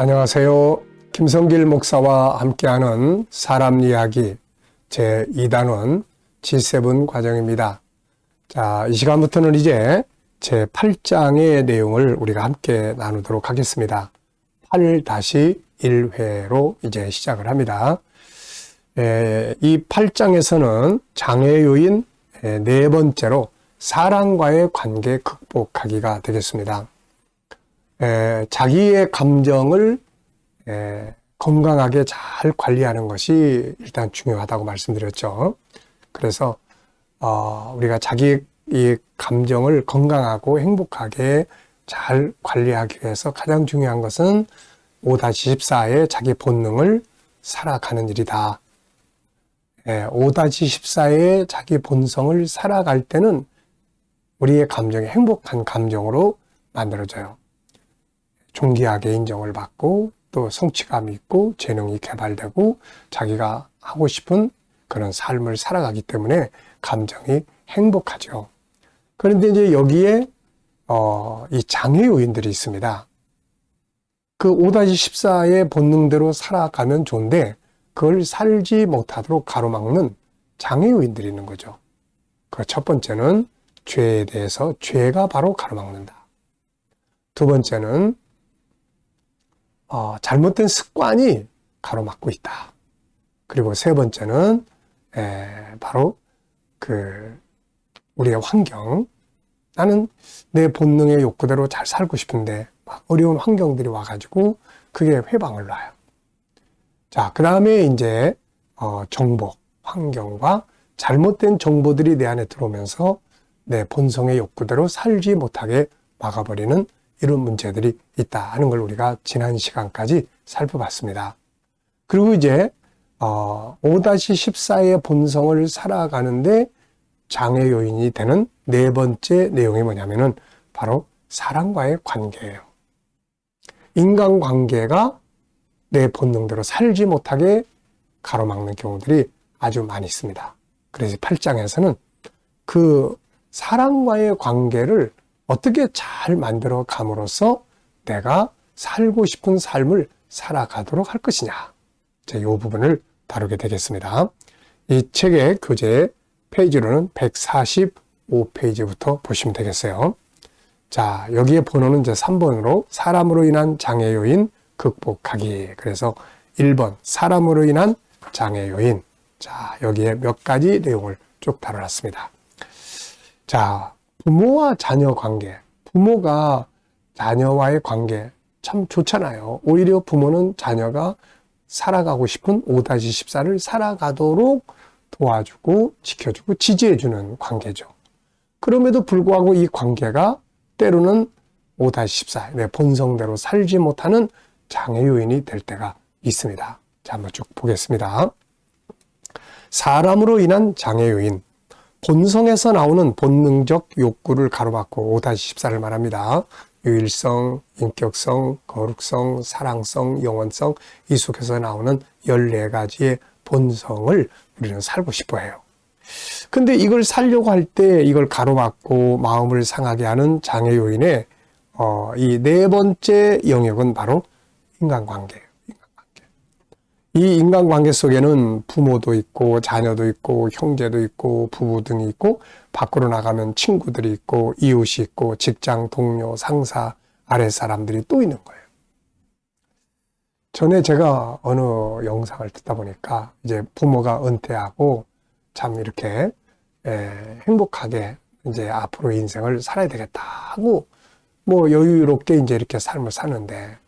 안녕하세요. 김성길 목사와 함께하는 사람 이야기 제2단원 G7 과정입니다. 자, 이 시간부터는 이제 제8장의 내용을 우리가 함께 나누도록 하겠습니다. 8-1회로 이제 시작을 합니다. 이 8장에서는 장애 요인 네 번째로 사람과의 관계 극복하기가 되겠습니다. 자기의 감정을 건강하게 잘 관리하는 것이 일단 중요하다고 말씀드렸죠. 그래서 우리가 자기 이 감정을 건강하고 행복하게 잘 관리하기 위해서 가장 중요한 것은 5-14의 자기 본능을 살아가는 일이다. 5-14의 자기 본성을 살아갈 때는 우리의 감정이 행복한 감정으로 만들어져요. 존귀하게 인정을 받고 또 성취감이 있고 재능이 개발되고 자기가 하고 싶은 그런 삶을 살아가기 때문에 감정이 행복하죠. 그런데 이제 여기에 이 장애 요인들이 있습니다. 그 5-14의 본능대로 살아가면 좋은데 그걸 살지 못하도록 가로막는 장애 요인들이 있는 거죠. 그 첫 번째는 죄에 대해서 죄가 바로 가로막는다. 두 번째는 잘못된 습관이 가로막고 있다. 그리고 세 번째는 바로 우리의 환경. 나는 내 본능의 욕구대로 잘 살고 싶은데 막 어려운 환경들이 와가지고 그게 회방을 놔요. 자, 그 다음에 이제 정보, 환경과 잘못된 정보들이 내 안에 들어오면서 내 본성의 욕구대로 살지 못하게 막아버리는 이런 문제들이 있다 하는 걸 우리가 지난 시간까지 살펴봤습니다. 그리고 이제 5-14의 본성을 살아가는데 장애 요인이 되는 네 번째 내용이 뭐냐면은 바로 사람과의 관계예요. 인간관계가 내 본능대로 살지 못하게 가로막는 경우들이 아주 많이 있습니다. 그래서 8장에서는 그 사람과의 관계를 어떻게 잘 만들어 감으로써 내가 살고 싶은 삶을 살아가도록 할 것이냐. 이 부분을 다루게 되겠습니다. 이 책의 교재 페이지로는 145페이지부터 보시면 되겠어요. 자, 여기에 번호는 이제 3번으로 사람으로 인한 장애 요인 극복하기. 그래서 1번 사람으로 인한 장애 요인. 자, 여기에 몇 가지 내용을 쭉 다뤄놨습니다. 자, 부모와 자녀 관계, 부모가 자녀와의 관계 참 좋잖아요. 오히려 부모는 자녀가 살아가고 싶은 5-14를 살아가도록 도와주고 지켜주고 지지해주는 관계죠. 그럼에도 불구하고 이 관계가 때로는 5-14, 내 본성대로 살지 못하는 장애 요인이 될 때가 있습니다. 자, 한번 쭉 보겠습니다. 사람으로 인한 장애 요인. 본성에서 나오는 본능적 욕구를 가로막고 5-14를 말합니다. 유일성, 인격성, 거룩성, 사랑성, 영원성, 이 속에서 나오는 14가지의 본성을 우리는 살고 싶어 해요. 근데 이걸 살려고 할 때 이걸 가로막고 마음을 상하게 하는 장애 요인의 이 네 번째 영역은 바로 인간관계예요. 이 인간관계 속에는 부모도 있고 자녀도 있고 형제도 있고 부부 등이 있고 밖으로 나가면 친구들이 있고 이웃이 있고 직장 동료, 상사, 아래 사람들이 또 있는 거예요. 전에 제가 어느 영상을 듣다 보니까 이제 부모가 은퇴하고 참 이렇게 행복하게 이제 앞으로 인생을 살아야 되겠다 하고 뭐 여유롭게 이제 이렇게 삶을 사는데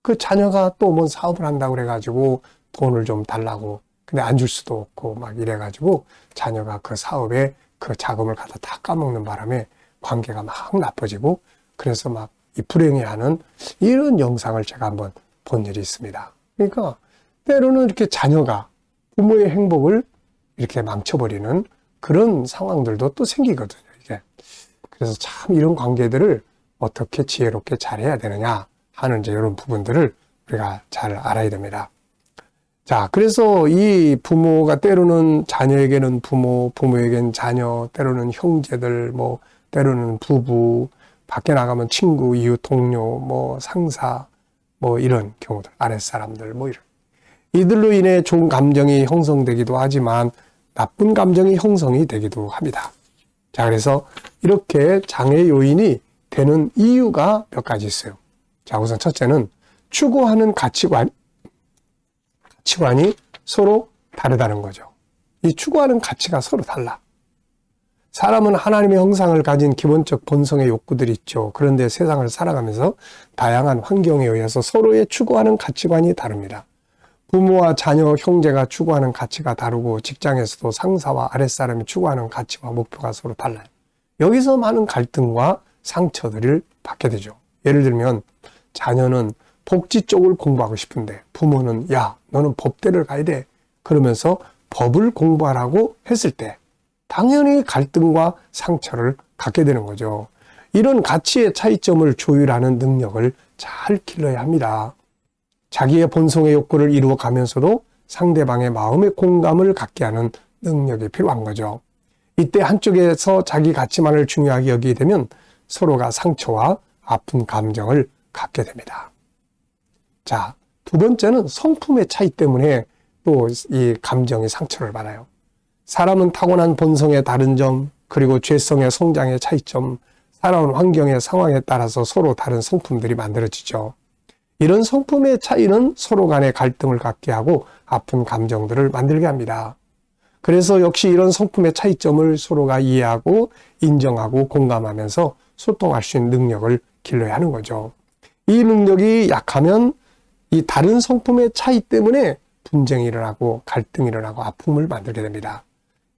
그 자녀가 또 뭔 사업을 한다고 그래가지고 돈을 좀 달라고 근데 안 줄 수도 없고 막 이래가지고 자녀가 그 사업에 그 자금을 갖다 다 까먹는 바람에 관계가 막 나빠지고 그래서 막 이 불행해하는 이런 영상을 제가 한번 본 일이 있습니다. 그러니까 때로는 이렇게 자녀가 부모의 행복을 이렇게 망쳐버리는 그런 상황들도 또 생기거든요. 이게 그래서 참 이런 관계들을 어떻게 지혜롭게 잘해야 되느냐 하는 이제 이런 부분들을 우리가 잘 알아야 됩니다. 자, 그래서 이 부모가 때로는 자녀에게는 부모, 부모에게는 자녀, 때로는 형제들, 뭐 때로는 부부, 밖에 나가면 친구, 이웃, 동료, 뭐 상사, 뭐 이런 경우들, 아랫사람들, 뭐 이런. 이들로 인해 좋은 감정이 형성되기도 하지만 나쁜 감정이 형성이 되기도 합니다. 자, 그래서 이렇게 장애 요인이 되는 이유가 몇 가지 있어요. 자, 우선 첫째는 추구하는 가치관이 서로 다르다는 거죠. 이 추구하는 가치가 서로 달라. 사람은 하나님의 형상을 가진 기본적 본성의 욕구들이 있죠. 그런데 세상을 살아가면서 다양한 환경에 의해서 서로의 추구하는 가치관이 다릅니다. 부모와 자녀, 형제가 추구하는 가치가 다르고 직장에서도 상사와 아랫사람이 추구하는 가치와 목표가 서로 달라요. 여기서 많은 갈등과 상처들을 받게 되죠. 예를 들면 자녀는 복지 쪽을 공부하고 싶은데 부모는 야, 너는 법대를 가야 돼. 그러면서 법을 공부하라고 했을 때 당연히 갈등과 상처를 갖게 되는 거죠. 이런 가치의 차이점을 조율하는 능력을 잘 길러야 합니다. 자기의 본성의 욕구를 이루어가면서도 상대방의 마음의 공감을 갖게 하는 능력이 필요한 거죠. 이때 한쪽에서 자기 가치만을 중요하게 여기게 되면 서로가 상처와 아픈 감정을 갖게 됩니다. 자, 두 번째는 성품의 차이 때문에 또 이 감정이 상처를 받아요. 사람은 타고난 본성의 다른 점, 그리고 죄성의 성장의 차이점, 살아온 환경의 상황에 따라서 서로 다른 성품들이 만들어지죠. 이런 성품의 차이는 서로 간의 갈등을 갖게 하고 아픈 감정들을 만들게 합니다. 그래서 역시 이런 성품의 차이점을 서로가 이해하고 인정하고 공감하면서 소통할 수 있는 능력을 길러야 하는 거죠. 이 능력이 약하면 이 다른 성품의 차이 때문에 분쟁이 일어나고 갈등이 일어나고 아픔을 만들게 됩니다.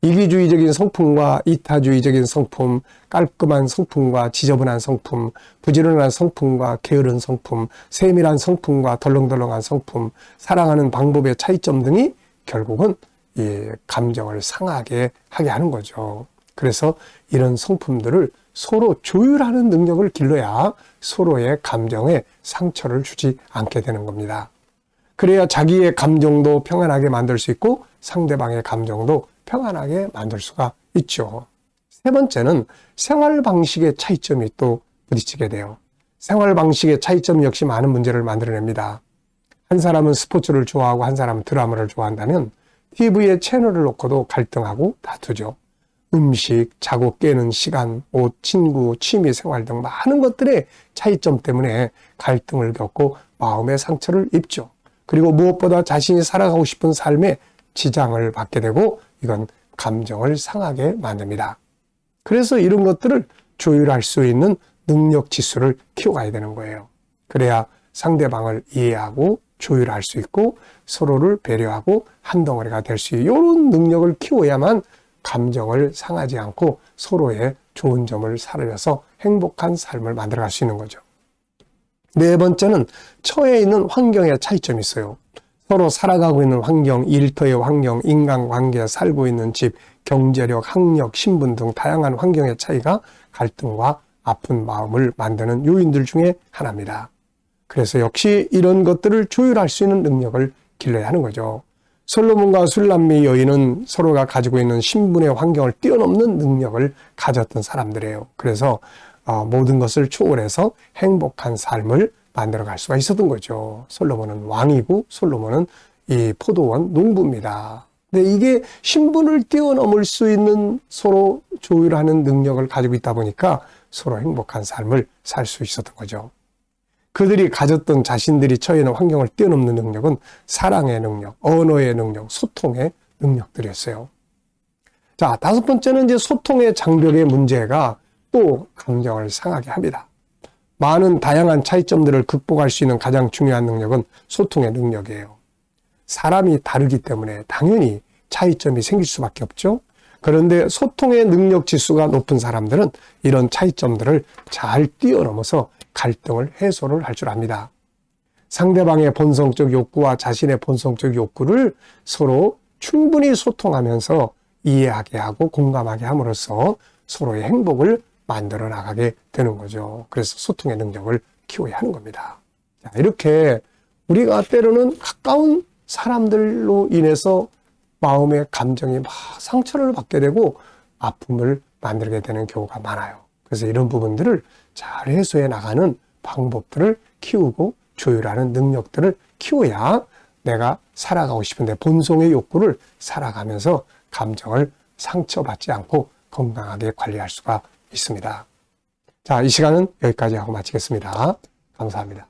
이기주의적인 성품과 이타주의적인 성품, 깔끔한 성품과 지저분한 성품, 부지런한 성품과 게으른 성품, 세밀한 성품과 덜렁덜렁한 성품, 사랑하는 방법의 차이점 등이 결국은 이 감정을 상하게 하게 하는 거죠. 그래서 이런 성품들을 서로 조율하는 능력을 길러야 서로의 감정에 상처를 주지 않게 되는 겁니다. 그래야 자기의 감정도 평안하게 만들 수 있고 상대방의 감정도 평안하게 만들 수가 있죠. 세 번째는 생활 방식의 차이점이 또 부딪히게 돼요. 생활 방식의 차이점 역시 많은 문제를 만들어냅니다. 한 사람은 스포츠를 좋아하고 한 사람은 드라마를 좋아한다면 TV에 채널을 놓고도 갈등하고 다투죠. 음식, 자고 깨는 시간, 옷, 친구, 취미 생활 등 많은 것들의 차이점 때문에 갈등을 겪고 마음의 상처를 입죠. 그리고 무엇보다 자신이 살아가고 싶은 삶에 지장을 받게 되고 이건 감정을 상하게 만듭니다. 그래서 이런 것들을 조율할 수 있는 능력 지수를 키워가야 되는 거예요. 그래야 상대방을 이해하고 조율할 수 있고 서로를 배려하고 한 덩어리가 될 수 있는 이런 능력을 키워야만 감정을 상하지 않고 서로의 좋은 점을 살려서 행복한 삶을 만들어갈 수 있는 거죠. 네 번째는 처해 있는 환경의 차이점이 있어요. 서로 살아가고 있는 환경, 일터의 환경, 인간관계, 살고 있는 집, 경제력, 학력, 신분 등 다양한 환경의 차이가 갈등과 아픈 마음을 만드는 요인들 중에 하나입니다. 그래서 역시 이런 것들을 조율할 수 있는 능력을 길러야 하는 거죠. 솔로몬과 술람미 여인은 서로가 가지고 있는 신분의 환경을 뛰어넘는 능력을 가졌던 사람들이에요. 그래서 모든 것을 초월해서 행복한 삶을 만들어갈 수가 있었던 거죠. 솔로몬은 왕이고 솔로몬은 이 포도원 농부입니다. 근데 이게 신분을 뛰어넘을 수 있는 서로 조율하는 능력을 가지고 있다 보니까 서로 행복한 삶을 살 수 있었던 거죠. 그들이 가졌던 자신들이 처해 있는 환경을 뛰어넘는 능력은 사랑의 능력, 언어의 능력, 소통의 능력들이었어요. 자, 다섯 번째는 이제 소통의 장벽의 문제가 또 감정을 상하게 합니다. 많은 다양한 차이점들을 극복할 수 있는 가장 중요한 능력은 소통의 능력이에요. 사람이 다르기 때문에 당연히 차이점이 생길 수밖에 없죠. 그런데 소통의 능력 지수가 높은 사람들은 이런 차이점들을 잘 뛰어넘어서 갈등을 해소를 할 줄 압니다. 상대방의 본성적 욕구와 자신의 본성적 욕구를 서로 충분히 소통하면서 이해하게 하고 공감하게 함으로써 서로의 행복을 만들어 나가게 되는 거죠. 그래서 소통의 능력을 키워야 하는 겁니다. 자, 이렇게 우리가 때로는 가까운 사람들로 인해서 마음의 감정이 막 상처를 받게 되고 아픔을 만들게 되는 경우가 많아요. 그래서 이런 부분들을 잘 해소해 나가는 방법들을 키우고 조율하는 능력들을 키워야 내가 살아가고 싶은데 본성의 욕구를 살아가면서 감정을 상처받지 않고 건강하게 관리할 수가 있습니다. 자, 이 시간은 여기까지 하고 마치겠습니다. 감사합니다.